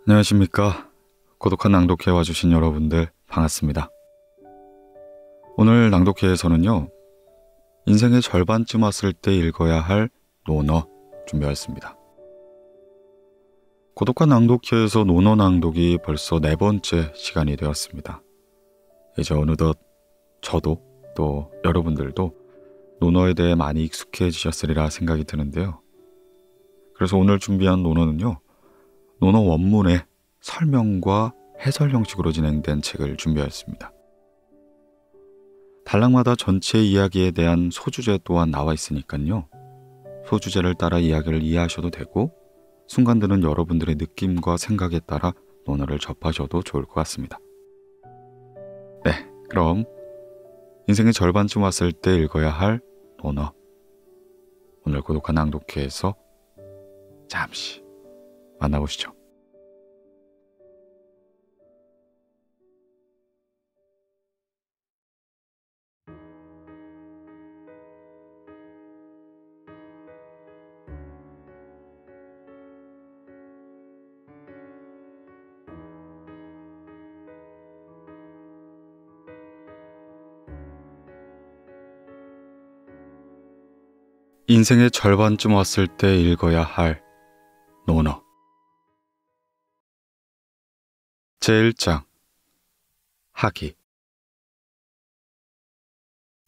안녕하십니까. 고독한 낭독회 와주신 여러분들 반갑습니다. 오늘 낭독회에서는요, 인생의 절반쯤 왔을 때 읽어야 할 논어 준비하였습니다. 고독한 낭독회에서 논어 낭독이 벌써 4번째 시간이 되었습니다. 이제 어느덧 저도 또 여러분들도 논어에 대해 많이 익숙해지셨으리라 생각이 드는데요. 그래서 오늘 준비한 논어는요, 논어 원문의 설명과 해설 형식으로 진행된 책을 준비하였습니다. 단락마다 전체 이야기에 대한 소주제 또한 나와 있으니까요. 소주제를 따라 이야기를 이해하셔도 되고, 순간드는 여러분들의 느낌과 생각에 따라 논어를 접하셔도 좋을 것 같습니다. 네, 그럼 인생의 절반쯤 왔을 때 읽어야 할 논어, 오늘 고독한 낭독회에서 잠시 만나보시죠. 인생의 절반쯤 왔을 때 읽어야 할 논어. 제1장 하기.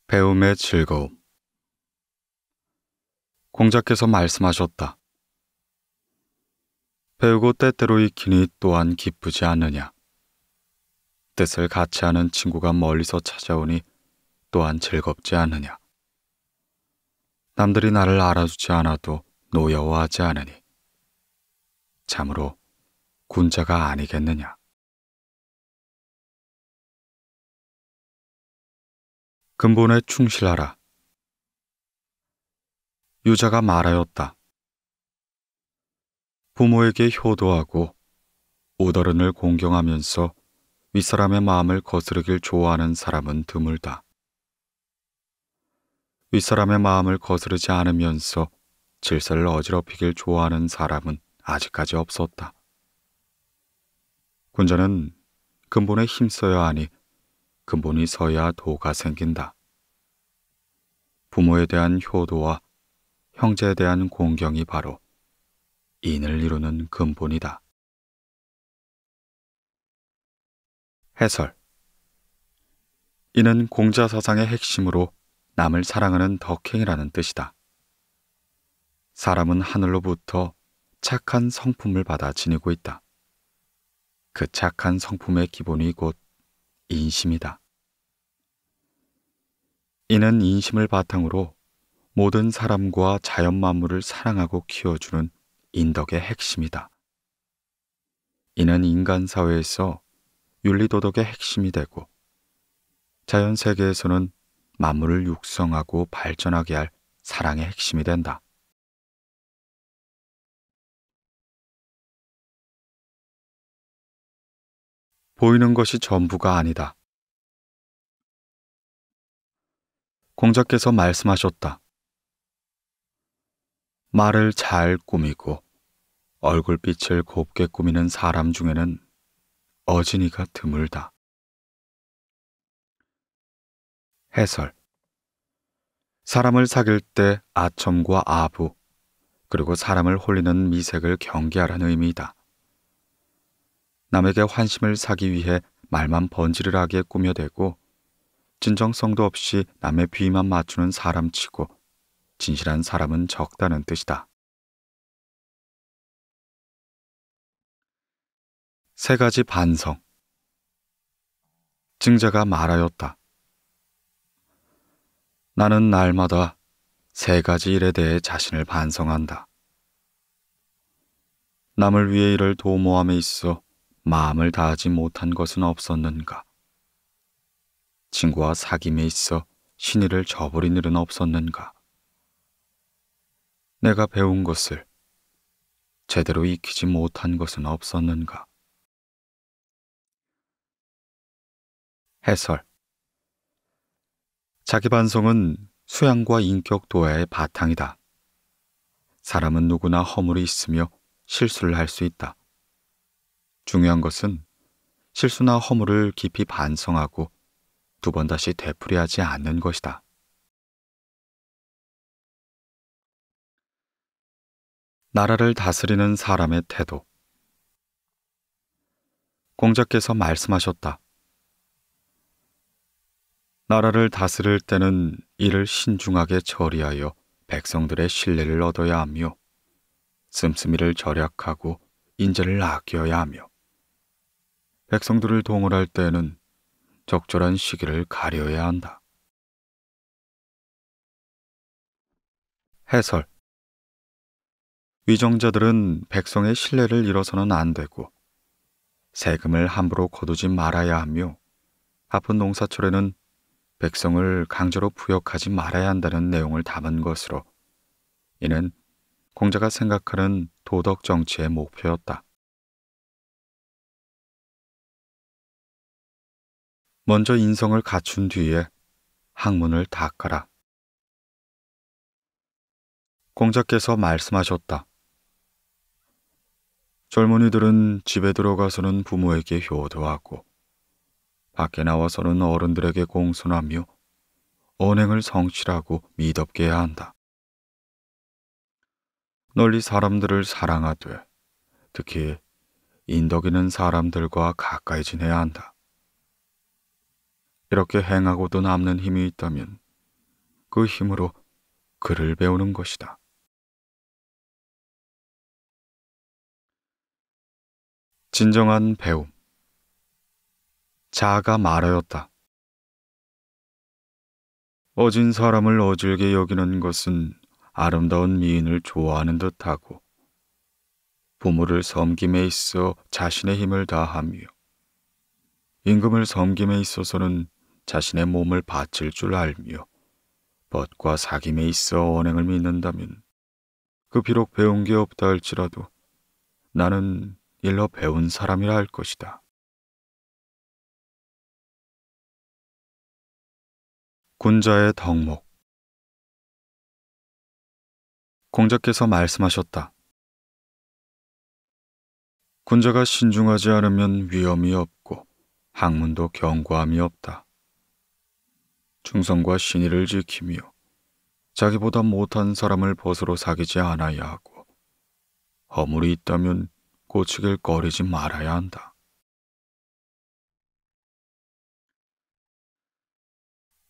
배움의 즐거움. 공자께서 말씀하셨다. 배우고 때때로 익히니 또한 기쁘지 않느냐. 뜻을 같이 하는 친구가 멀리서 찾아오니 또한 즐겁지 않느냐. 남들이 나를 알아주지 않아도 노여워하지 않으니 참으로 군자가 아니겠느냐. 근본에 충실하라. 유자가 말하였다. 부모에게 효도하고 우더른을 공경하면서 윗사람의 마음을 거스르길 좋아하는 사람은 드물다. 윗사람의 마음을 거스르지 않으면서 질서를 어지럽히길 좋아하는 사람은 아직까지 없었다. 군자는 근본에 힘써야 하니 근본이 서야 도가 생긴다. 부모에 대한 효도와 형제에 대한 공경이 바로 인을 이루는 근본이다. 해설. 이는 공자 사상의 핵심으로 남을 사랑하는 덕행이라는 뜻이다. 사람은 하늘로부터 착한 성품을 받아 지니고 있다. 그 착한 성품의 기본이 곧 인심이다. 이는 인심을 바탕으로 모든 사람과 자연 만물을 사랑하고 키워주는 인덕의 핵심이다. 이는 인간 사회에서 윤리도덕의 핵심이 되고 자연 세계에서는 만물을 육성하고 발전하게 할 사랑의 핵심이 된다. 보이는 것이 전부가 아니다. 공자께서 말씀하셨다. 말을 잘 꾸미고 얼굴빛을 곱게 꾸미는 사람 중에는 어진이가 드물다. 해설. 사람을 사귈 때 아첨과 아부, 그리고 사람을 홀리는 미색을 경계하라는 의미이다. 남에게 환심을 사기 위해 말만 번지르르하게 꾸며대고 진정성도 없이 남의 비위만 맞추는 사람치고 진실한 사람은 적다는 뜻이다. 세 가지 반성. 증자가 말하였다. 나는 날마다 세 가지 일에 대해 자신을 반성한다. 남을 위해 일을 도모함에 있어 마음을 다하지 못한 것은 없었는가? 친구와 사귐에 있어 신의를 저버린 일은 없었는가? 내가 배운 것을 제대로 익히지 못한 것은 없었는가? 해설. 자기 반성은 수양과 인격 도야의 바탕이다. 사람은 누구나 허물이 있으며 실수를 할 수 있다. 중요한 것은 실수나 허물을 깊이 반성하고 두 번 다시 되풀이하지 않는 것이다. 나라를 다스리는 사람의 태도. 공자께서 말씀하셨다. 나라를 다스릴 때는 이를 신중하게 처리하여 백성들의 신뢰를 얻어야 하며 씀씀이를 절약하고 인재를 아껴야 하며 백성들을 동원할 때에는 적절한 시기를 가려야 한다. 해설. 위정자들은 백성의 신뢰를 잃어서는 안 되고 세금을 함부로 거두지 말아야 하며 바쁜 농사철에는 백성을 강제로 부역하지 말아야 한다는 내용을 담은 것으로 이는 공자가 생각하는 도덕 정치의 목표였다. 먼저 인성을 갖춘 뒤에 학문을 닦아라. 공자께서 말씀하셨다. 젊은이들은 집에 들어가서는 부모에게 효도하고 밖에 나와서는 어른들에게 공손하며 언행을 성실하고 미덥게 해야 한다. 널리 사람들을 사랑하되 특히 인덕 있는 사람들과 가까이 지내야 한다. 이렇게 행하고도 남는 힘이 있다면 그 힘으로 글을 배우는 것이다. 진정한 배움. 자아가 말하였다. 어진 사람을 어질게 여기는 것은 아름다운 미인을 좋아하는 듯하고 부모를 섬김에 있어 자신의 힘을 다하며 임금을 섬김에 있어서는 자신의 몸을 바칠 줄 알며 벗과 사귐에 있어 언행을 믿는다면 그 비록 배운 게 없다 할지라도 나는 일러 배운 사람이라 할 것이다. 군자의 덕목. 공자께서 말씀하셨다. 군자가 신중하지 않으면 위험이 없고 학문도 견고함이 없다. 충성과 신의를 지키며 자기보다 못한 사람을 벗으로 사귀지 않아야 하고 허물이 있다면 고치길 꺼리지 말아야 한다.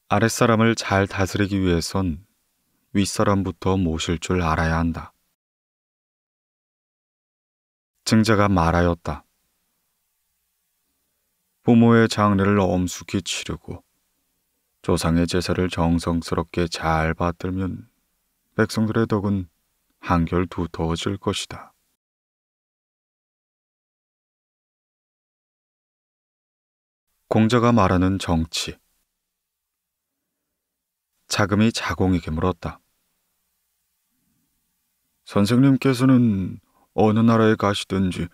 아랫사람을 잘 다스리기 위해선 윗사람부터 모실 줄 알아야 한다. 증자가 말하였다. 부모의 장례를 엄숙히 치르고 조상의 제사를 정성스럽게 잘 받들면 백성들의 덕은 한결 두터워질 것이다. 공자가 말하는 정치. 자금이 자공에게 물었다. 선생님께서는 어느 나라에 가시든지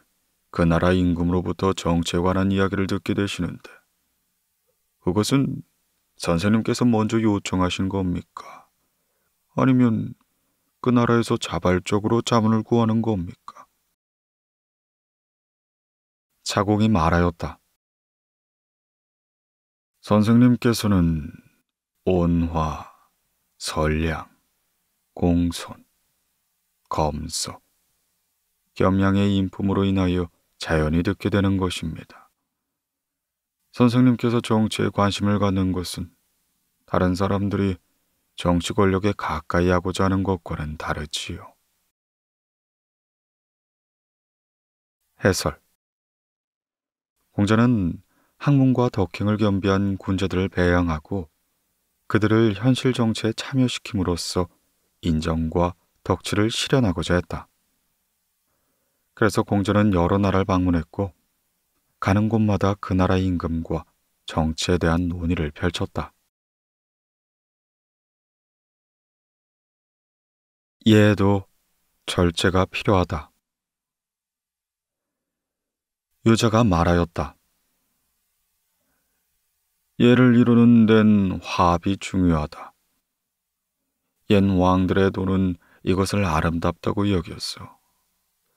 그 나라 임금으로부터 정치에 관한 이야기를 듣게 되시는데 그것은 선생님께서 먼저 요청하신 겁니까? 아니면 그 나라에서 자발적으로 자문을 구하는 겁니까? 자공이 말하였다. 선생님께서는 온화, 선량, 공손, 검소, 겸양의 인품으로 인하여 자연히 듣게 되는 것입니다. 선생님께서 정치에 관심을 갖는 것은 다른 사람들이 정치 권력에 가까이 하고자 하는 것과는 다르지요. 해설. 공자는 학문과 덕행을 겸비한 군자들을 배양하고 그들을 현실 정치에 참여시킴으로써 인정과 덕치를 실현하고자 했다. 그래서 공자는 여러 나라를 방문했고 가는 곳마다 그 나라 임금과 정치에 대한 논의를 펼쳤다. 이에도 절제가 필요하다. 유자가 말하였다. 예를 이루는 데는 화합이 중요하다. 옛 왕들의 도는 이것을 아름답다고 여겼어.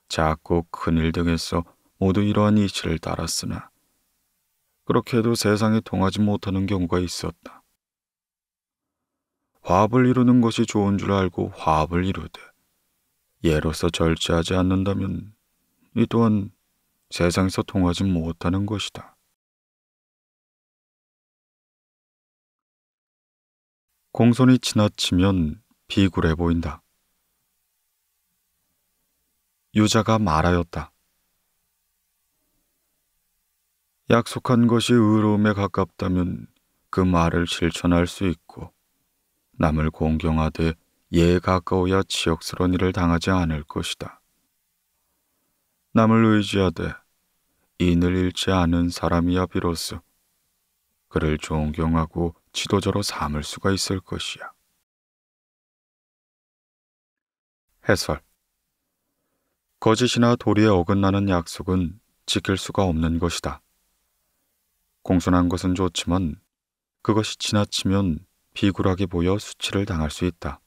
작고 큰일 등에서 모두 이러한 이치를 따랐으나 그렇게 해도 세상에 통하지 못하는 경우가 있었다. 화합을 이루는 것이 좋은 줄 알고 화합을 이루되 예로서 절제하지 않는다면 이 또한 세상에서 통하지 못하는 것이다. 공손이 지나치면 비굴해 보인다. 유자가 말하였다. 약속한 것이 의로움에 가깝다면 그 말을 실천할 수 있고 남을 공경하되 예에 가까워야 치욕스러운 일을 당하지 않을 것이다. 남을 의지하되 인을 잃지 않은 사람이야 비로소 그를 존경하고 지도자로 삼을 수가 있을 것이야. 해설. 거짓이나 도리에 어긋나는 약속은 지킬 수가 없는 것이다. 공손한 것은 좋지만 그것이 지나치면 비굴하게 보여 수치를 당할 수 있다.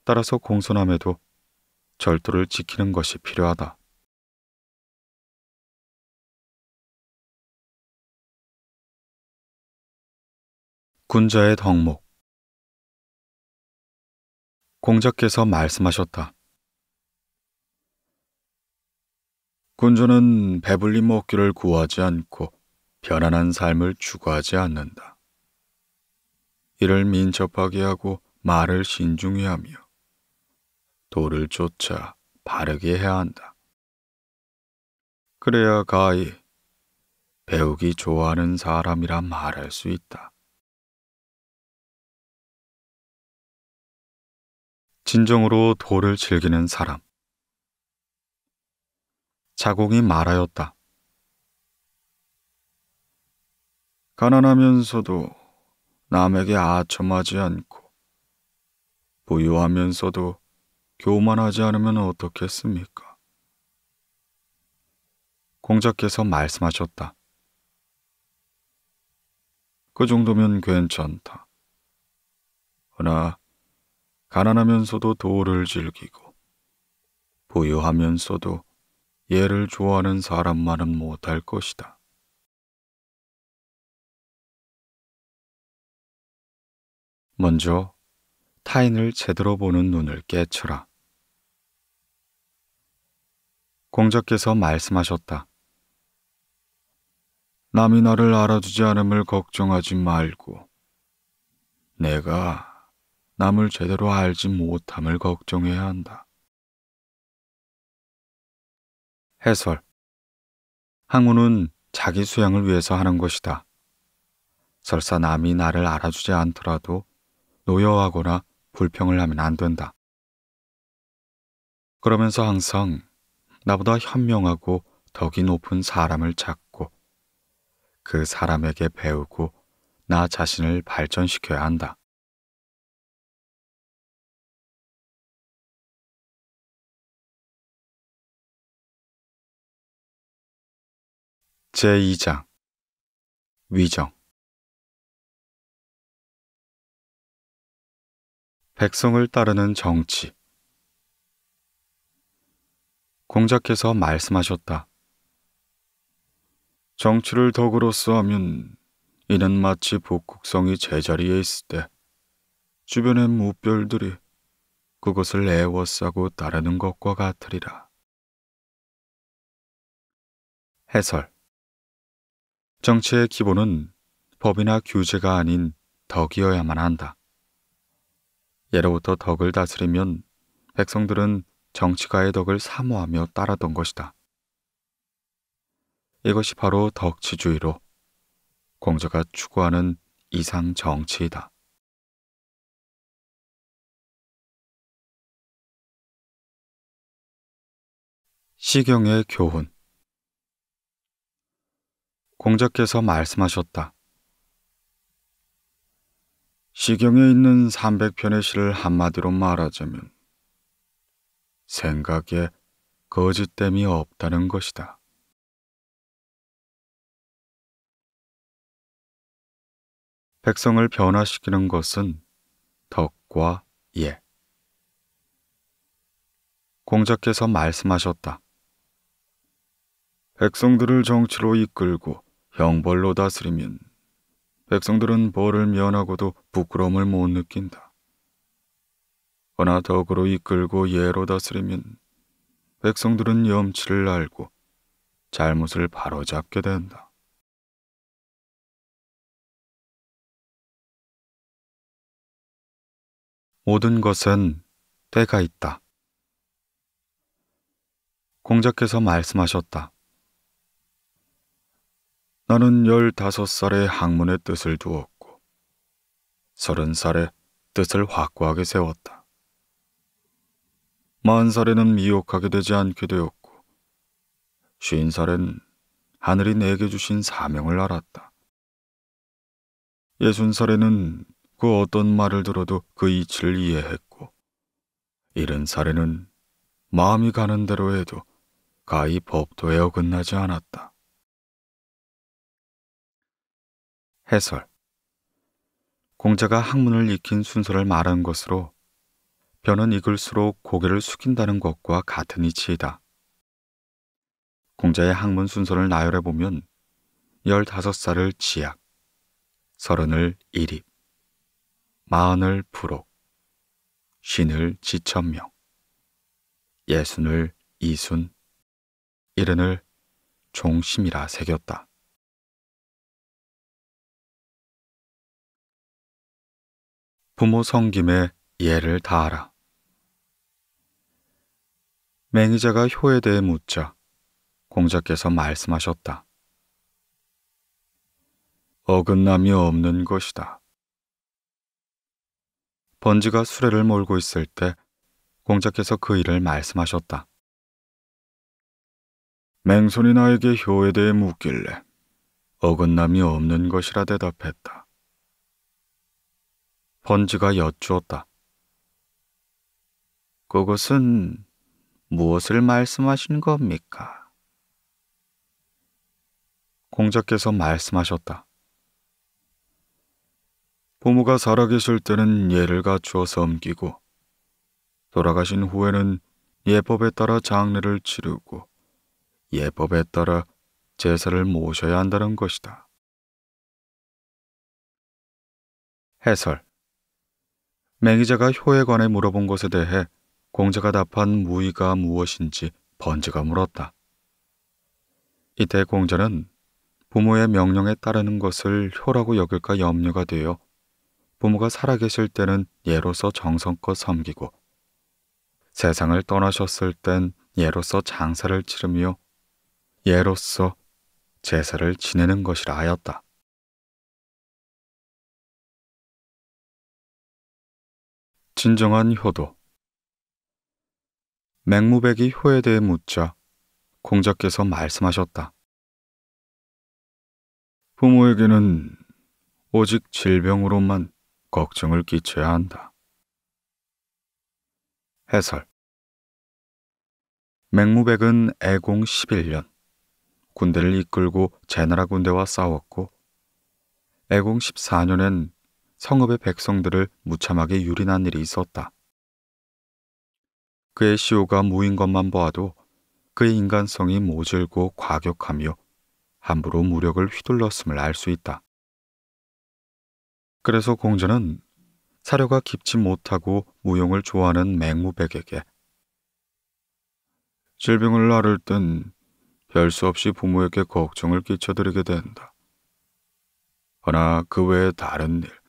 따라서 공손함에도 절도를 지키는 것이 필요하다. 군자의 덕목. 공자께서 말씀하셨다. 군주는 배불리 먹기를 구하지 않고 편안한 삶을 추구하지 않는다. 이를 민첩하게 하고 말을 신중히 하며 도를 쫓아 바르게 해야 한다. 그래야 가히 배우기 좋아하는 사람이라 말할 수 있다. 진정으로 도를 즐기는 사람. 자공이 말하였다. 가난하면서도 남에게 아첨하지 않고 부유하면서도 교만하지 않으면 어떻겠습니까? 공자께서 말씀하셨다. 그 정도면 괜찮다. 그러나 가난하면서도 도를 즐기고 부유하면서도 예를 좋아하는 사람만은 못할 것이다. 먼저 타인을 제대로 보는 눈을 깨쳐라. 공자께서 말씀하셨다. 남이 나를 알아주지 않음을 걱정하지 말고 내가 남을 제대로 알지 못함을 걱정해야 한다. 해설. 학문은 자기 수양을 위해서 하는 것이다. 설사 남이 나를 알아주지 않더라도 노여워하거나 불평을 하면 안 된다. 그러면서 항상 나보다 현명하고 덕이 높은 사람을 찾고 그 사람에게 배우고 나 자신을 발전시켜야 한다. 제2장 위정. 백성을 따르는 정치. 공자께서 말씀하셨다. 정치를 덕으로서 하면 이는 마치 북극성이 제자리에 있을 때 주변의 무별들이 그것을 애워싸고 따르는 것과 같으리라. 해설. 정치의 기본은 법이나 규제가 아닌 덕이어야만 한다. 예로부터 덕을 다스리면 백성들은 정치가의 덕을 사모하며 따르던 것이다. 이것이 바로 덕치주의로 공자가 추구하는 이상 정치이다. 시경의 교훈. 공자께서 말씀하셨다. 시경에 있는 300편의 시를 한마디로 말하자면 생각에 거짓됨이 없다는 것이다. 백성을 변화시키는 것은 덕과 예. 공자께서 말씀하셨다. 백성들을 정치로 이끌고 형벌로 다스리면 백성들은 벌을 면하고도 부끄러움을 못 느낀다. 그러나 덕으로 이끌고 예로 다스리면 백성들은 염치를 알고 잘못을 바로잡게 된다. 모든 것은 때가 있다. 공자께서 말씀하셨다. 나는 15살에 학문의 뜻을 두었고 30살에 뜻을 확고하게 세웠다. 40살에는 미혹하게 되지 않게 되었고 50살엔 하늘이 내게 주신 사명을 알았다. 60살에는 그 어떤 말을 들어도 그 이치를 이해했고 70살에는 마음이 가는 대로 해도 가히 법도에 어긋나지 않았다. 해설. 공자가 학문을 익힌 순서를 말한 것으로 벼는 익을수록 고개를 숙인다는 것과 같은 이치이다. 공자의 학문 순서를 나열해보면 15살을 지약, 30을 일입, 40을 부록, 50을 지천명, 60을 이순, 70을 종심이라 새겼다. 부모 성김에 예를 다하라. 맹의자가 효에 대해 묻자 공자께서 말씀하셨다. 어긋남이 없는 것이다. 번지가 수레를 몰고 있을 때 공자께서 그 일을 말씀하셨다. 맹손이 나에게 효에 대해 묻길래 어긋남이 없는 것이라 대답했다. 번지가 여쭈었다. 그것은 무엇을 말씀하시는 겁니까? 공자께서 말씀하셨다. 부모가 살아계실 때는 예를 갖추어 섬기고 돌아가신 후에는 예법에 따라 장례를 치르고 예법에 따라 제사를 모셔야 한다는 것이다. 해설. 맹의자가 효에 관해 물어본 것에 대해 공자가 답한 무의가 무엇인지 번지가 물었다. 이때 공자는 부모의 명령에 따르는 것을 효라고 여길까 염려가 되어 부모가 살아계실 때는 예로서 정성껏 섬기고 세상을 떠나셨을 땐 예로서 장사를 치르며 예로서 제사를 지내는 것이라 하였다. 진정한 효도. 맹무백이 효에 대해 묻자 공자께서 말씀하셨다. 부모에게는 오직 질병으로만 걱정을 끼쳐야 한다. 해설. 맹무백은 애공 11년 군대를 이끌고 제나라 군대와 싸웠고 애공 14년엔 성읍의 백성들을 무참하게 유린한 일이 있었다. 그의 시호가 무인 것만 보아도 그의 인간성이 모질고 과격하며 함부로 무력을 휘둘렀음을 알 수 있다. 그래서 공자는 사려가 깊지 못하고 무용을 좋아하는 맹무백에게 질병을 앓을 땐 별 수 없이 부모에게 걱정을 끼쳐드리게 된다. 그러나 그 외에 다른 일,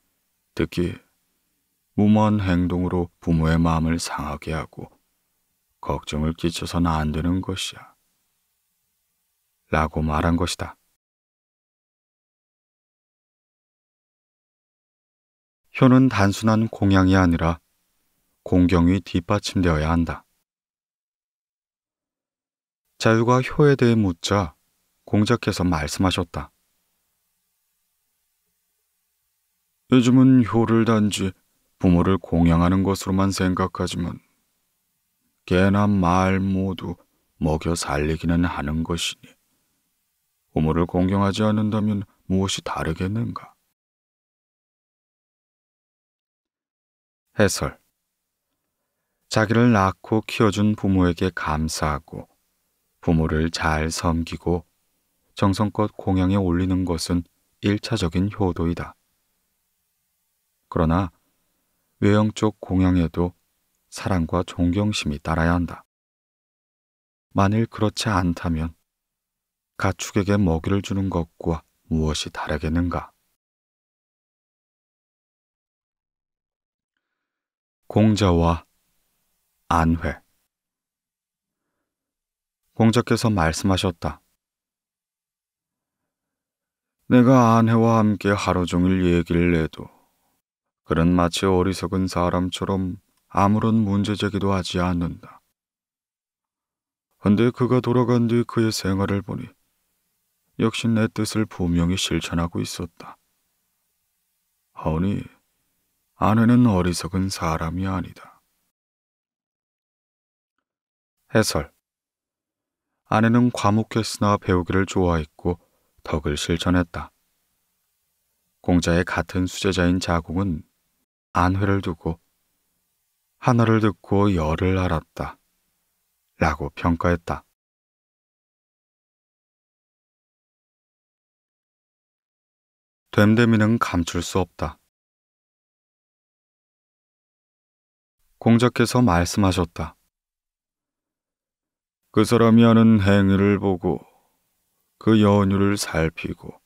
특히 무모한 행동으로 부모의 마음을 상하게 하고 걱정을 끼쳐서는 안 되는 것이야. 라고 말한 것이다. 효는 단순한 공양이 아니라 공경이 뒷받침되어야 한다. 자유가 효에 대해 묻자 공자께서 말씀하셨다. 요즘은 효를 단지 부모를 공양하는 것으로만 생각하지만 개나 말 모두 먹여 살리기는 하는 것이니 부모를 공경하지 않는다면 무엇이 다르겠는가? 해설. 자기를 낳고 키워준 부모에게 감사하고 부모를 잘 섬기고 정성껏 공양에 올리는 것은 1차적인 효도이다. 그러나 외형적 공양에도 사랑과 존경심이 따라야 한다. 만일 그렇지 않다면 가축에게 먹이를 주는 것과 무엇이 다르겠는가? 공자와 안회. 공자께서 말씀하셨다. 내가 안회와 함께 하루 종일 얘기를 해도 그는 마치 어리석은 사람처럼 아무런 문제제기도 하지 않는다. 근데 그가 돌아간 뒤 그의 생활을 보니 역시 내 뜻을 분명히 실천하고 있었다. 하오니 아내는 어리석은 사람이 아니다. 해설. 아내는 과묵했으나 배우기를 좋아했고 덕을 실천했다. 공자의 같은 수제자인 자공은 안회를 두고 하나를 듣고 열을 알았다 라고 평가했다. 됨됨이는 감출 수 없다. 공자께서 말씀하셨다. 그 사람이 하는 행위를 보고 그 연유를 살피고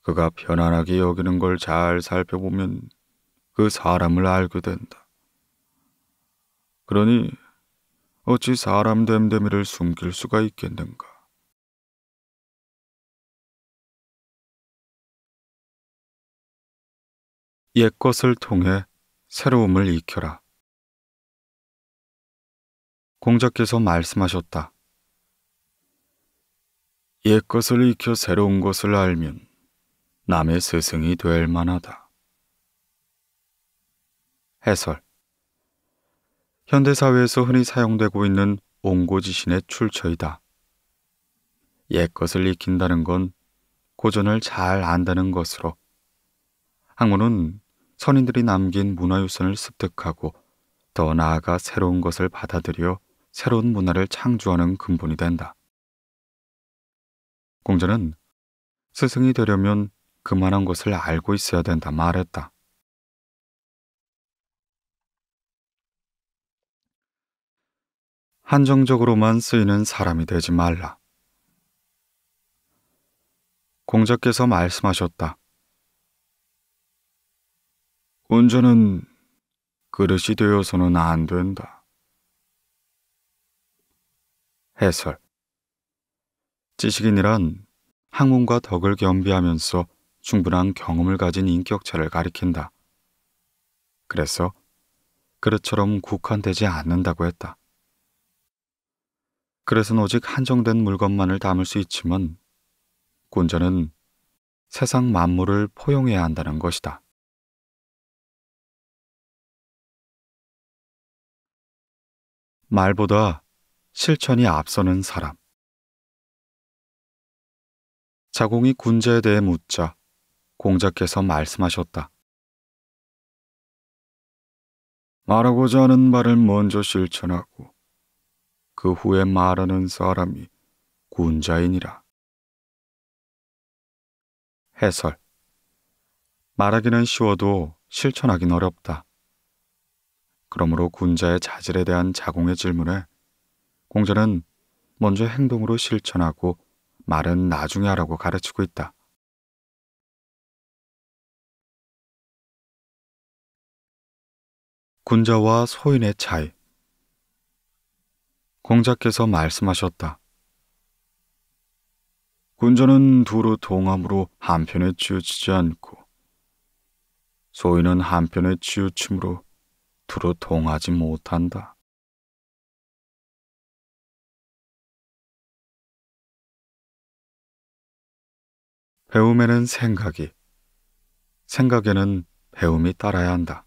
그가 편안하게 여기는 걸 잘 살펴보면 그 사람을 알게 된다. 그러니 어찌 사람 됨됨이를 숨길 수가 있겠는가? 옛것을 통해 새로움을 익혀라. 공자께서 말씀하셨다. 옛것을 익혀 새로운 것을 알면 남의 스승이 될 만하다. 해설. 현대사회에서 흔히 사용되고 있는 옹고지신의 출처이다. 옛것을 익힌다는 건 고전을 잘 안다는 것으로 학문은 선인들이 남긴 문화유산을 습득하고 더 나아가 새로운 것을 받아들여 새로운 문화를 창조하는 근본이 된다. 공자는 스승이 되려면 그만한 것을 알고 있어야 된다 말했다. 한정적으로만 쓰이는 사람이 되지 말라. 공자께서 말씀하셨다. 운전은 그릇이 되어서는 안 된다. 해설. 지식인이란 학문과 덕을 겸비하면서 충분한 경험을 가진 인격체를 가리킨다. 그래서 그릇처럼 국한되지 않는다고 했다. 그릇은 오직 한정된 물건만을 담을 수 있지만 군자는 세상 만물을 포용해야 한다는 것이다. 말보다 실천이 앞서는 사람. 자공이 군자에 대해 묻자 공자께서 말씀하셨다. 말하고자 하는 말을 먼저 실천하고 그 후에 말하는 사람이 군자이니라. 해설. 말하기는 쉬워도 실천하긴 어렵다. 그러므로 군자의 자질에 대한 자공의 질문에 공자는 먼저 행동으로 실천하고 말은 나중에 하라고 가르치고 있다. 군자와 소인의 차이. 공자께서 말씀하셨다. 군자는 두루 동함으로 한편에 치우치지 않고 소인은 한편에 치우침으로 두루 동하지 못한다. 배움에는 생각이, 생각에는 배움이 따라야 한다.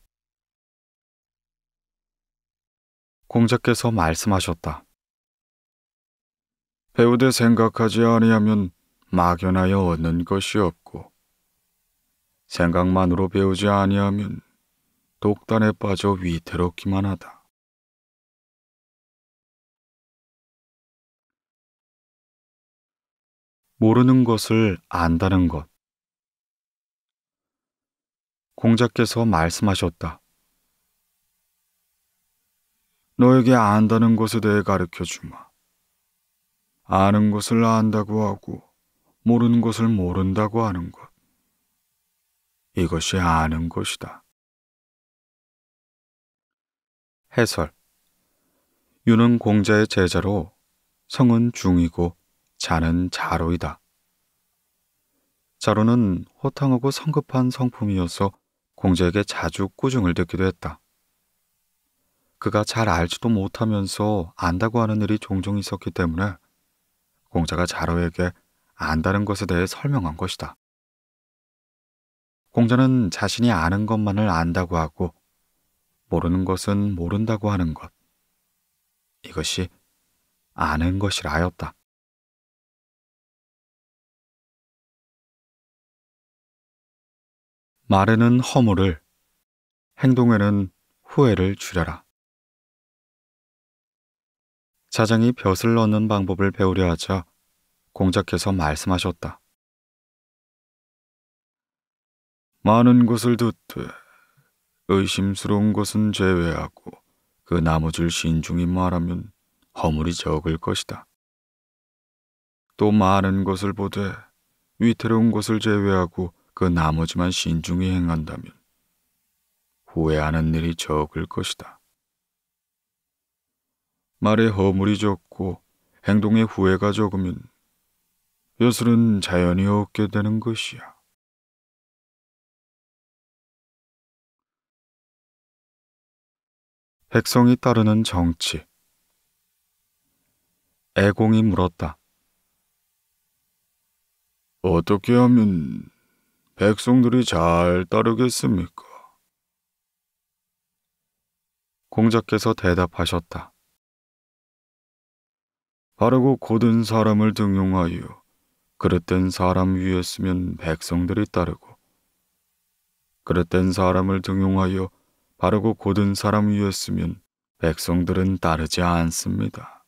공자께서 말씀하셨다. 배우되 생각하지 아니하면 막연하여 얻는 것이 없고 생각만으로 배우지 아니하면 독단에 빠져 위태롭기만 하다. 모르는 것을 안다는 것. 공자께서 말씀하셨다. 너에게 안다는 것에 대해 가르쳐 주마. 아는 것을 안다고 하고 모르는 것을 모른다고 하는 것. 이것이 아는 것이다. 해설. 유는 공자의 제자로 성은 중이고 자는 자로이다. 자로는 호탕하고 성급한 성품이어서 공자에게 자주 꾸중을 듣기도 했다. 그가 잘 알지도 못하면서 안다고 하는 일이 종종 있었기 때문에 공자가 자로에게 안다는 것에 대해 설명한 것이다. 공자는 자신이 아는 것만을 안다고 하고 모르는 것은 모른다고 하는 것. 이것이 아는 것이라 하였다. 말에는 허물을, 행동에는 후회를 주려라. 자장이 벼슬 넣는 방법을 배우려 하자 공자께서 말씀하셨다. 많은 것을 듣되 의심스러운 것은 제외하고 그 나머지를 신중히 말하면 허물이 적을 것이다. 또 많은 것을 보되 위태로운 것을 제외하고 그 나머지만 신중히 행한다면 후회하는 일이 적을 것이다. 말에 허물이 적고 행동에 후회가 적으면 벼슬은 자연히 얻게 되는 것이야. 백성이 따르는 정치. 애공이 물었다. 어떻게 하면 백성들이 잘 따르겠습니까? 공자께서 대답하셨다. 바르고 곧은 사람을 등용하여 그릇된 사람 위에 쓰면 백성들이 따르고 그릇된 사람을 등용하여 바르고 곧은 사람 위에 쓰면 백성들은 따르지 않습니다.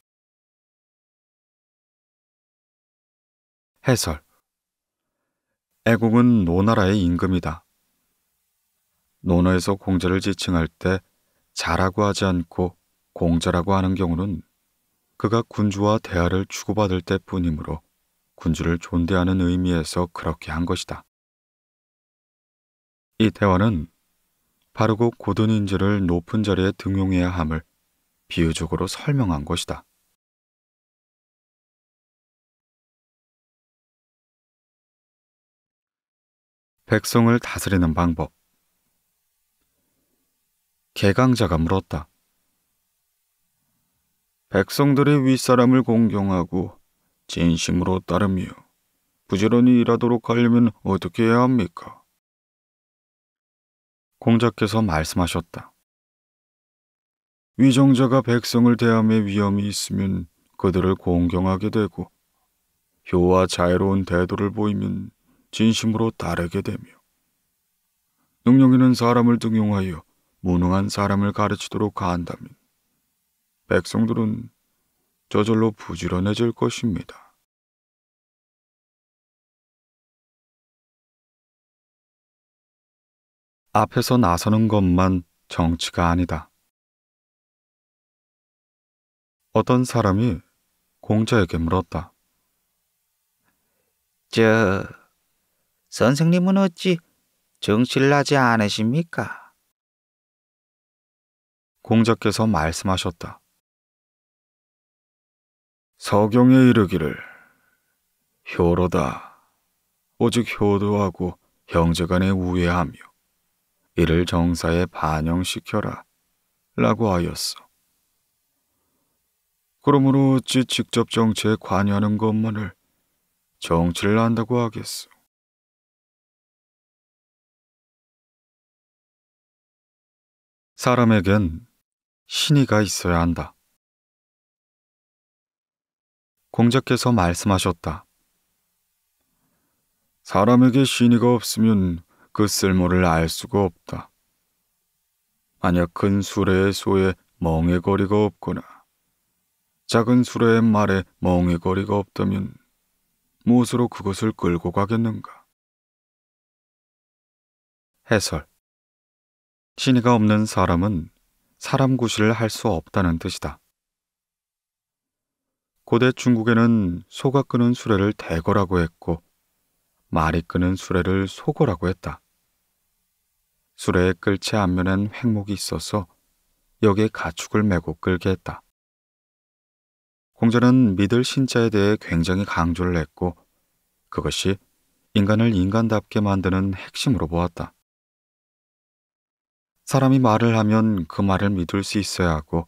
해설. 애공은 노나라의 임금이다. 논어에서 공자를 지칭할 때 자라고 하지 않고 공자라고 하는 경우는 그가 군주와 대화를 주고받을 때뿐이므로 군주를 존대하는 의미에서 그렇게 한 것이다. 이 대화는 바르고 고든 인재를 높은 자리에 등용해야 함을 비유적으로 설명한 것이다. 백성을 다스리는 방법. 개강자가 물었다. 백성들이 윗사람을 공경하고 진심으로 따르며 부지런히 일하도록 하려면 어떻게 해야 합니까? 공자께서 말씀하셨다. 위정자가 백성을 대함에 위험이 있으면 그들을 공경하게 되고 효와 자애로운 태도를 보이면 진심으로 따르게 되며 능력 있는 사람을 등용하여 무능한 사람을 가르치도록 한다면 백성들은 저절로 부지런해질 것입니다. 앞에서 나서는 것만 정치가 아니다. 어떤 사람이 공자에게 물었다. 선생님은 어찌 정치를 하지 않으십니까? 공자께서 말씀하셨다. 서경에 이르기를 효로다. 오직 효도하고 형제간에 우애하며 이를 정사에 반영시켜라 라고 하였어. 그러므로 어찌 직접 정치에 관여하는 것만을 정치를 한다고 하겠소. 사람에겐 신의가 있어야 한다. 공자께서 말씀하셨다. 사람에게 신의가 없으면 그 쓸모를 알 수가 없다. 만약 큰 수레의 소에 멍에거리가 없거나 작은 수레의 말에 멍에거리가 없다면 무엇으로 그것을 끌고 가겠는가? 해설. 신의가 없는 사람은 사람 구실을 할 수 없다는 뜻이다. 고대 중국에는 소가 끄는 수레를 대거라고 했고 말이 끄는 수레를 소거라고 했다. 수레의 끌체 앞면엔 횡목이 있어서 여기에 가축을 메고 끌게 했다. 공자는 믿을 신자에 대해 굉장히 강조를 했고 그것이 인간을 인간답게 만드는 핵심으로 보았다. 사람이 말을 하면 그 말을 믿을 수 있어야 하고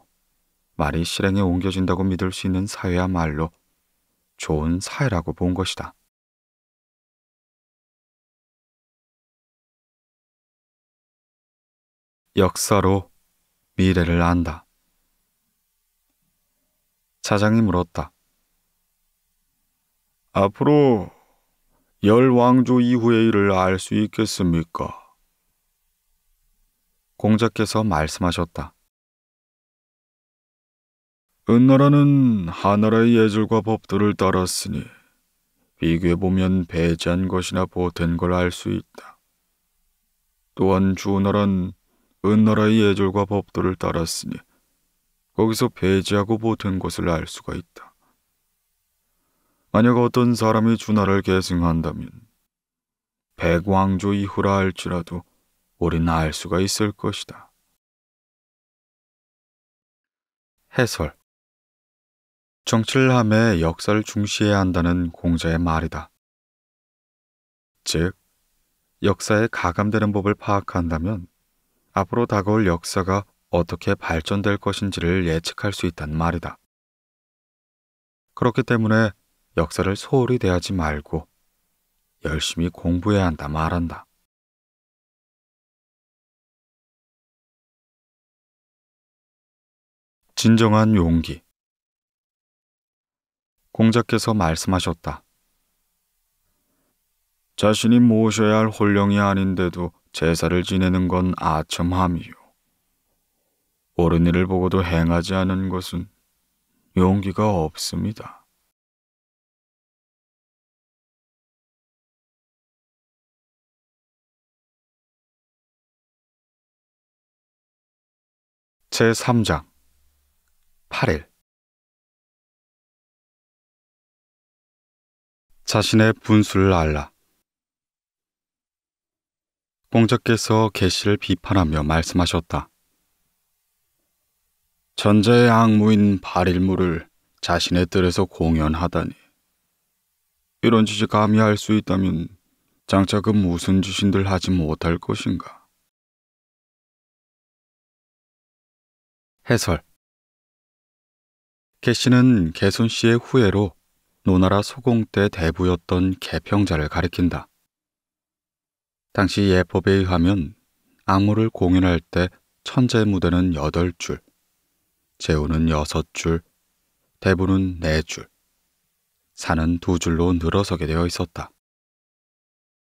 말이 실행에 옮겨진다고 믿을 수 있는 사회야말로 좋은 사회라고 본 것이다. 역사로 미래를 안다. 차장이 물었다. 앞으로 열 왕조 이후의 일을 알 수 있겠습니까? 공자께서 말씀하셨다. 은나라는 하나라의 예절과 법도를 따랐으니 비교해보면 배제한 것이나 보탠 걸 알 수 있다. 또한 주나라는 은나라의 예절과 법도를 따랐으니 거기서 배제하고 보탠 것을 알 수가 있다. 만약 어떤 사람이 주나라를 계승한다면 백왕조 이후라 할지라도 우리는 알 수가 있을 것이다. 해설. 정치를 함에 역사를 중시해야 한다는 공자의 말이다. 즉, 역사에 가감되는 법을 파악한다면 앞으로 다가올 역사가 어떻게 발전될 것인지를 예측할 수 있다는 말이다. 그렇기 때문에 역사를 소홀히 대하지 말고 열심히 공부해야 한다 말한다. 진정한 용기. 공자께서 말씀하셨다. 자신이 모셔야 할 혼령이 아닌데도 제사를 지내는 건 아첨함이요. 옳은 일을 보고도 행하지 않은 것은 용기가 없습니다. 제3장 8일. 자신의 분수를 알라. 공자께서 계시를 비판하며 말씀하셨다. 천자의 악무인 발일무를 자신의 뜰에서 공연하다니. 이런 짓이 감히 할 수 있다면 장차 그 무슨 짓인들 하지 못할 것인가. 해설. 계시는 개손 씨의 후예로 노나라 소공 때 대부였던 개평자를 가리킨다. 당시 예법에 의하면 악무를 공연할 때 천자의 무대는 8줄, 제우는 6줄, 대부는 4줄, 산은 2줄로 늘어서게 되어 있었다.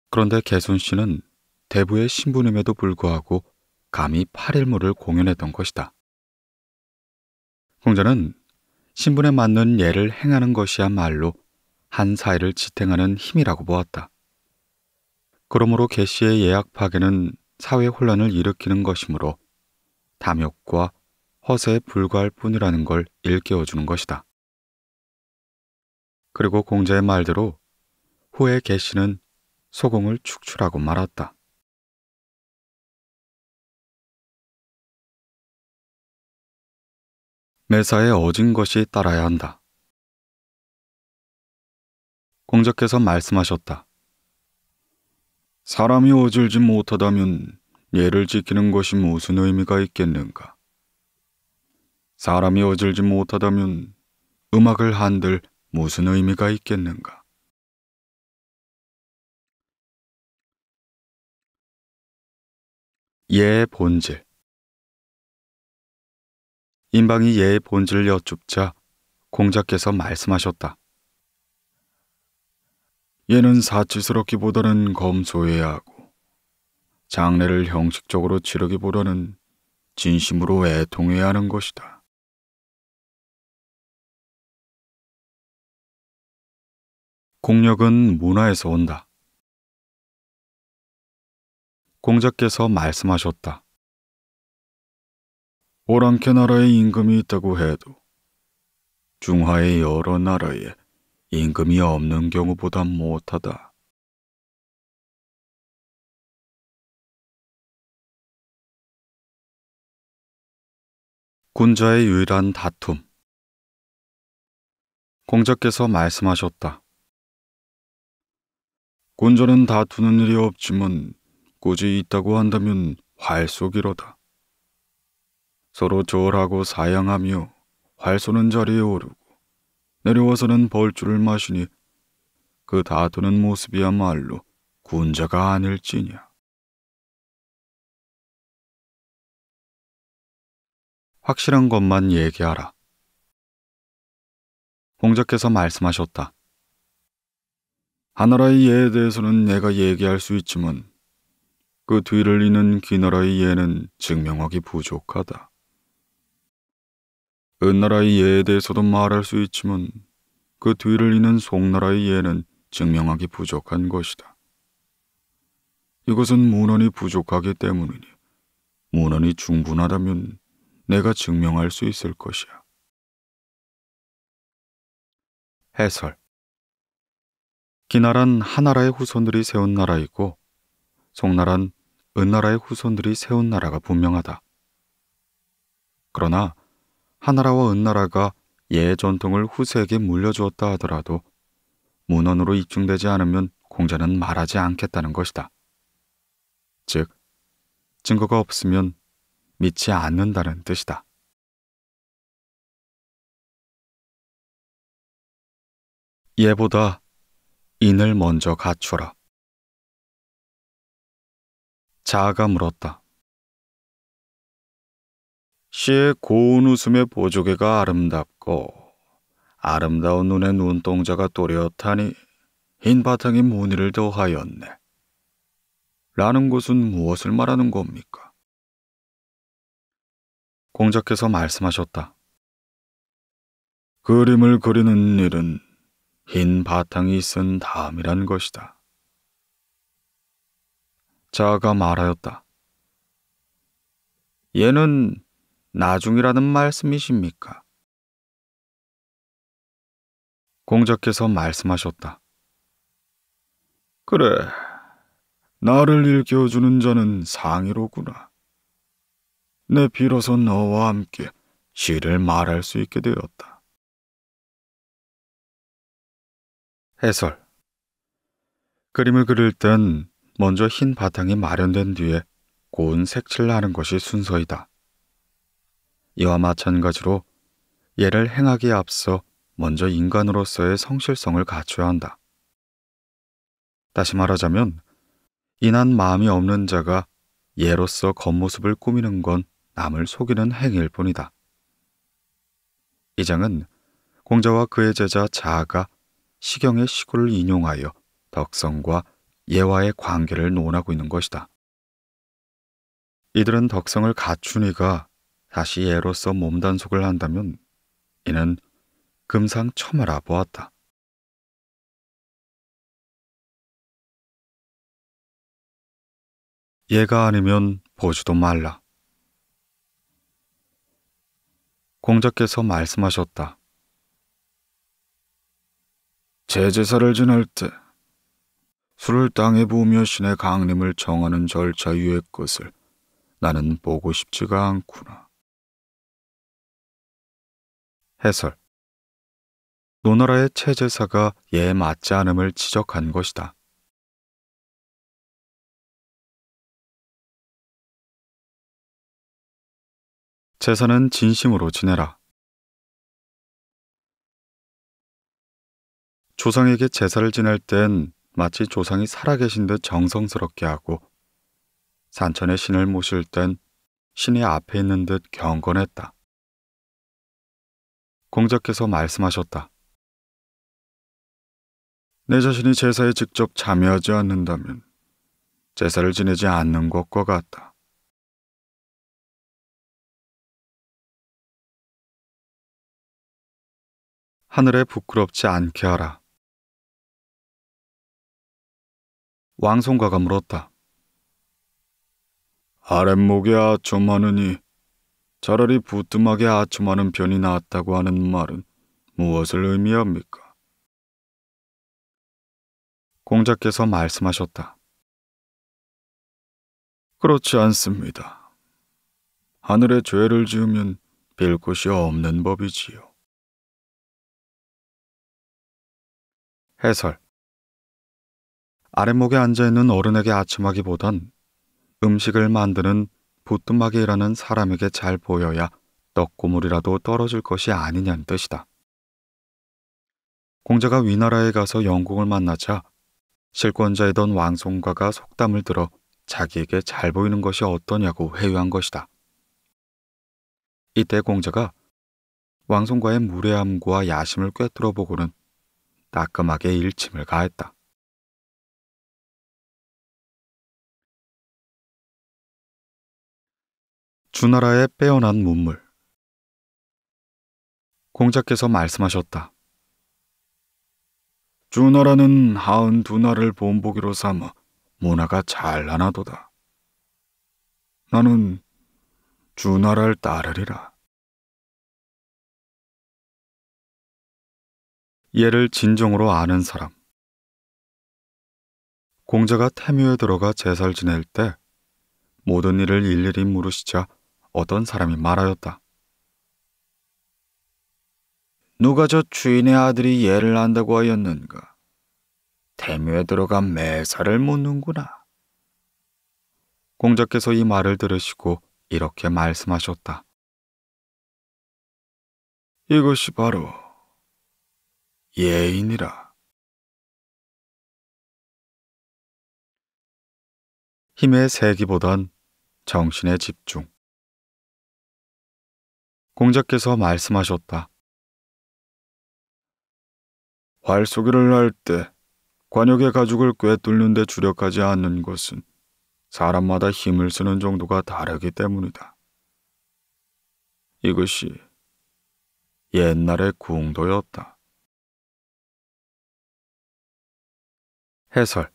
그런데 개손 씨는 대부의 신부님에도 불구하고 감히 8일무를 공연했던 것이다. 공자는 신분에 맞는 예를 행하는 것이야말로 한 사회를 지탱하는 힘이라고 보았다. 그러므로 개씨의 예약 파괴는 사회 혼란을 일으키는 것이므로 탐욕과 허세에 불과할 뿐이라는 걸 일깨워주는 것이다. 그리고 공자의 말대로 후에 개씨는 소공을 축출하고 말았다. 매사에 어진 것이 따라야 한다. 공자께서 말씀하셨다. 사람이 어질지 못하다면 예를 지키는 것이 무슨 의미가 있겠는가? 사람이 어질지 못하다면 음악을 한들 무슨 의미가 있겠는가? 예의 본질. 인방이 예의 본질을 여쭙자 공자께서 말씀하셨다. 예는 사치스럽기보다는 검소해야 하고 장례를 형식적으로 치르기보다는 진심으로 애통해야 하는 것이다. 공력은 문화에서 온다. 공자께서 말씀하셨다. 오랑캐 나라에 임금이 있다고 해도 중화의 여러 나라에 임금이 없는 경우보다 못하다. 군자의 유일한 다툼. 공자께서 말씀하셨다. 군자는 다투는 일이 없지만 굳이 있다고 한다면 활쏘기로다. 서로 절하고 사양하며 활 쏘는 자리에 오르고 내려와서는 벌주를 마시니 그 다투는 모습이야말로 군자가 아닐지냐. 확실한 것만 얘기하라. 공자께서 말씀하셨다. 하나라의 예에 대해서는 내가 얘기할 수 있지만 그 뒤를 잇는 귀나라의 예는 증명하기 부족하다. 은나라의 예에 대해서도 말할 수 있지만 그 뒤를 잇는 송나라의 예는 증명하기 부족한 것이다. 이것은 문헌이 부족하기 때문이니 문헌이 충분하다면 내가 증명할 수 있을 것이야. 해설. 기나란 하나라의 후손들이 세운 나라이고 송나란 은나라의 후손들이 세운 나라가 분명하다. 그러나 하나라와 은나라가 예 전통을 후세에게 물려주었다 하더라도 문헌으로 입증되지 않으면 공자는 말하지 않겠다는 것이다. 즉, 증거가 없으면 믿지 않는다는 뜻이다. 예보다 인을 먼저 갖추라. 자아가 물었다. 시의 고운 웃음의 보조개가 아름답고 아름다운 눈의 눈동자가 또렷하니 흰 바탕이 무늬를 더하였네. 라는 것은 무엇을 말하는 겁니까? 공자께서 말씀하셨다. 그림을 그리는 일은 흰 바탕이 쓴 다음이란 것이다. 자아가 말하였다. 얘는 나중이라는 말씀이십니까? 공자께서 말씀하셨다. 그래, 나를 일깨워주는 자는 상이로구나. 내 비로소 너와 함께 시를 말할 수 있게 되었다. 해설. 그림을 그릴 땐 먼저 흰 바탕이 마련된 뒤에 고운 색칠을 하는 것이 순서이다. 이와 마찬가지로 예를 행하기에 앞서 먼저 인간으로서의 성실성을 갖춰야 한다. 다시 말하자면 인한 마음이 없는 자가 예로서 겉모습을 꾸미는 건 남을 속이는 행위일 뿐이다. 이 장은 공자와 그의 제자 자아가 시경의 시구를 인용하여 덕성과 예와의 관계를 논하고 있는 것이다. 이들은 덕성을 갖춘 이가 다시 예로서 몸단속을 한다면 이는 금상첨화라 보았다. 예가 아니면 보지도 말라. 공자께서 말씀하셨다. 제제사를 지낼 때 술을 땅에 부으며 신의 강림을 정하는 절차 위의 것을 나는 보고 싶지가 않구나. 해설. 노나라의 채제사가 예에 맞지 않음을 지적한 것이다. 제사는 진심으로 지내라. 조상에게 제사를 지낼 땐 마치 조상이 살아계신 듯 정성스럽게 하고 산천의 신을 모실 땐 신이 앞에 있는 듯 경건했다. 공자께서 말씀하셨다. 내 자신이 제사에 직접 참여하지 않는다면 제사를 지내지 않는 것과 같다. 하늘에 부끄럽지 않게 하라. 왕송가가 물었다. 아랫목에 아첨하느니 차라리 부뚜막에 아첨하는 편이 낫다고 하는 말은 무엇을 의미합니까? 공자께서 말씀하셨다. 그렇지 않습니다. 하늘에 죄를 지으면 빌 곳이 없는 법이지요. 해설. 아랫목에 앉아있는 어른에게 아첨하기보단 음식을 만드는 부뚜막에 일하는 사람에게 잘 보여야 떡고물이라도 떨어질 것이 아니냐는 뜻이다. 공자가 위나라에 가서 영공을 만나자 실권자이던 왕송가가 속담을 들어 자기에게 잘 보이는 것이 어떠냐고 회유한 것이다. 이때 공자가 왕송가의 무례함과 야심을 꿰뚫어 보고는 따끔하게 일침을 가했다. 주나라의 빼어난 문물. 공자께서 말씀하셨다. 주나라는 92나라를 본보기로 삼아 문화가 찬란하도다. 나는 주나라를 따르리라. 예를 진정으로 아는 사람. 공자가 태묘에 들어가 제사를 지낼 때 모든 일을 일일이 물으시자 어떤 사람이 말하였다. 누가 저 주인의 아들이 예를 안다고 하였는가? 태묘에 들어가 매사를 묻는구나. 공자께서 이 말을 들으시고 이렇게 말씀하셨다. 이것이 바로 예인이라. 힘의 세기보단 정신의 집중. 공자께서 말씀하셨다. 활쏘기를 할 때 관역의 가죽을 꿰뚫는 데 주력하지 않는 것은 사람마다 힘을 쓰는 정도가 다르기 때문이다. 이것이 옛날의 궁도였다. 해설.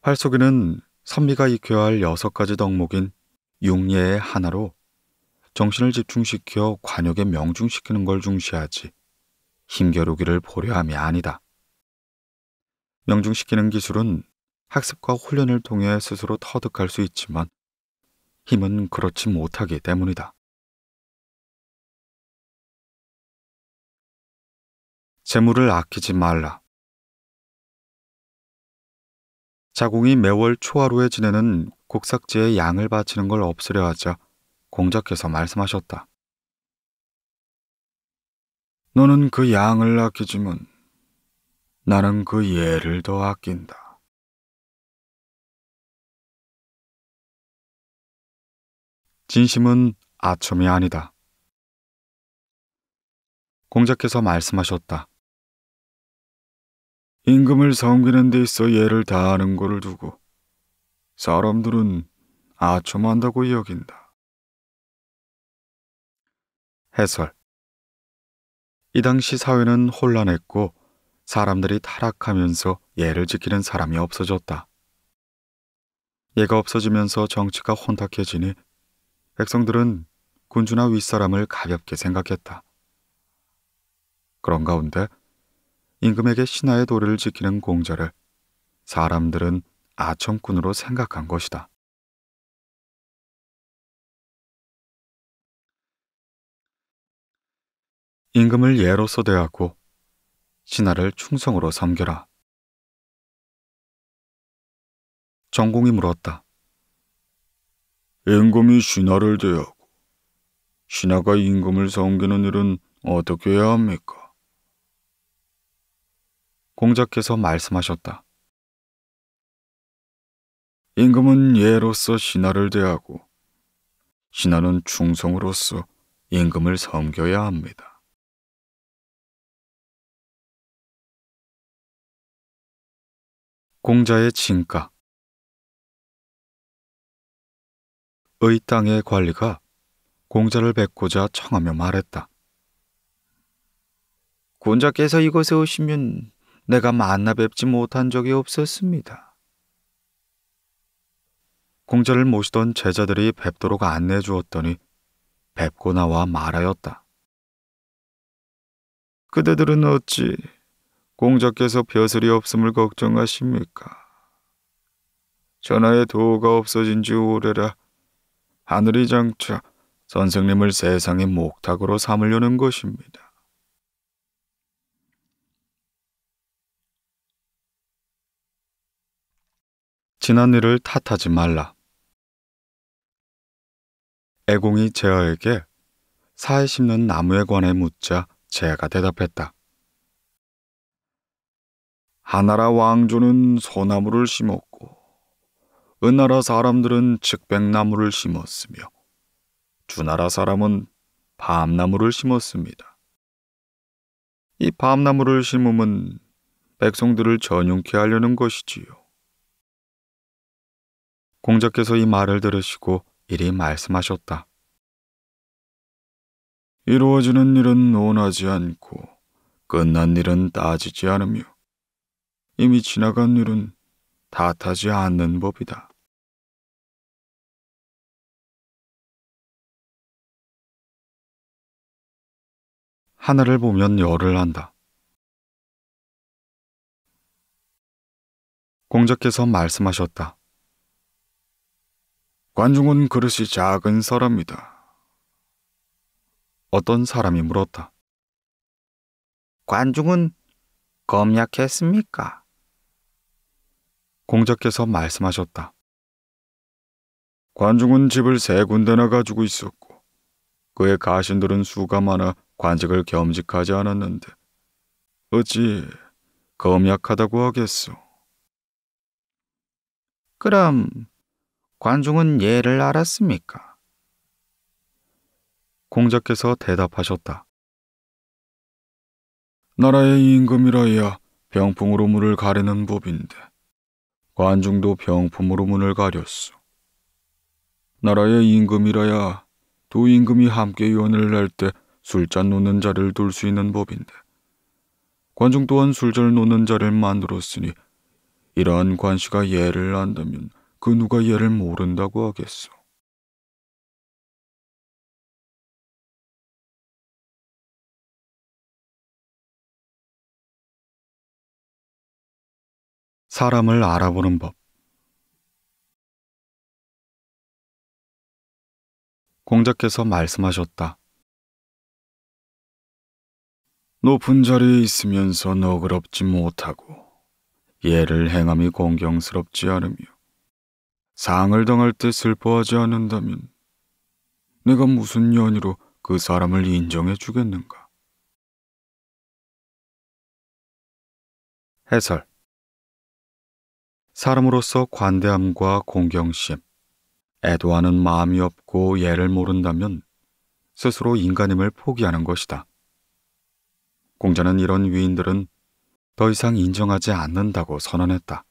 활쏘기는 선비가 익혀야 할 6가지 덕목인 육예의 하나로 정신을 집중시켜 관역에 명중시키는 걸 중시하지 힘겨루기를 보려함이 아니다. 명중시키는 기술은 학습과 훈련을 통해 스스로 터득할 수 있지만 힘은 그렇지 못하기 때문이다. 재물을 아끼지 말라. 자궁이 매월 초하루에 지내는 곡삭제에 양을 바치는 걸 없으려 하자 공자께서 말씀하셨다. 너는 그 양을 아끼지만 나는 그 예를 더 아낀다. 진심은 아첨이 아니다. 공자께서 말씀하셨다. 임금을 섬기는 데 있어 예를 다하는 거를 두고 사람들은 아첨한다고 여긴다. 해설. 이 당시 사회는 혼란했고 사람들이 타락하면서 예를 지키는 사람이 없어졌다. 예가 없어지면서 정치가 혼탁해지니 백성들은 군주나 윗사람을 가볍게 생각했다. 그런 가운데 임금에게 신하의 도리를 지키는 공자를 사람들은 아첨꾼으로 생각한 것이다. 임금을 예로서 대하고 신하를 충성으로 섬겨라. 정공이 물었다. 임금이 신하를 대하고 신하가 임금을 섬기는 일은 어떻게 해야 합니까? 공자께서 말씀하셨다. 임금은 예로서 신하를 대하고 신하는 충성으로서 임금을 섬겨야 합니다. 공자의 진가. 의 땅의 관리가 공자를 뵙고자 청하며 말했다. 군자께서 이곳에 오시면 내가 만나 뵙지 못한 적이 없었습니다. 공자를 모시던 제자들이 뵙도록 안내해 주었더니 뵙고 나와 말하였다. 그대들은 어찌 공자께서 벼슬이 없음을 걱정하십니까? 전하의 도가 없어진 지 오래라 하늘이 장차 선생님을 세상의 목탁으로 삼으려는 것입니다. 지난 일을 탓하지 말라. 애공이 제어에게 사에 심는 나무에 관해 묻자 제가 대답했다. 하나라 왕조는 소나무를 심었고 은나라 사람들은 측백나무를 심었으며 주나라 사람은 밤나무를 심었습니다. 이 밤나무를 심음은 백성들을 전용케 하려는 것이지요. 공자께서 이 말을 들으시고 이리 말씀하셨다. 이루어지는 일은 논하지 않고 끝난 일은 따지지 않으며 이미 지나간 일은 탓하지 않는 법이다. 하늘을 보면 열을 안다. 공자께서 말씀하셨다. 관중은 그릇이 작은 사람이다. 어떤 사람이 물었다. 관중은 검약했습니까? 공자께서 말씀하셨다. 관중은 집을 3군데나 가지고 있었고 그의 가신들은 수가 많아 관직을 겸직하지 않았는데 어찌 검약하다고 하겠소? 그럼 관중은 예를 알았습니까? 공자께서 대답하셨다. 나라의 임금이라야 병풍으로 문을 가리는 법인데 관중도 병품으로 문을 가렸소. 나라의 임금이라야 두 임금이 함께 연을 낼 때 술잔 놓는 자리를 둘 수 있는 법인데 관중 또한 술잔을 놓는 자리를 만들었으니 이러한 관시가 예를 안다면 그 누가 예를 모른다고 하겠소. 사람을 알아보는 법. 공자께서 말씀하셨다. 높은 자리에 있으면서 너그럽지 못하고 예를 행함이 공경스럽지 않으며 상을 당할 때 슬퍼하지 않는다면 내가 무슨 연유로 그 사람을 인정해 주겠는가? 해설. 사람으로서 관대함과 공경심, 애도하는 마음이 없고 예를 모른다면 스스로 인간임을 포기하는 것이다. 공자는 이런 위인들은 더 이상 인정하지 않는다고 선언했다.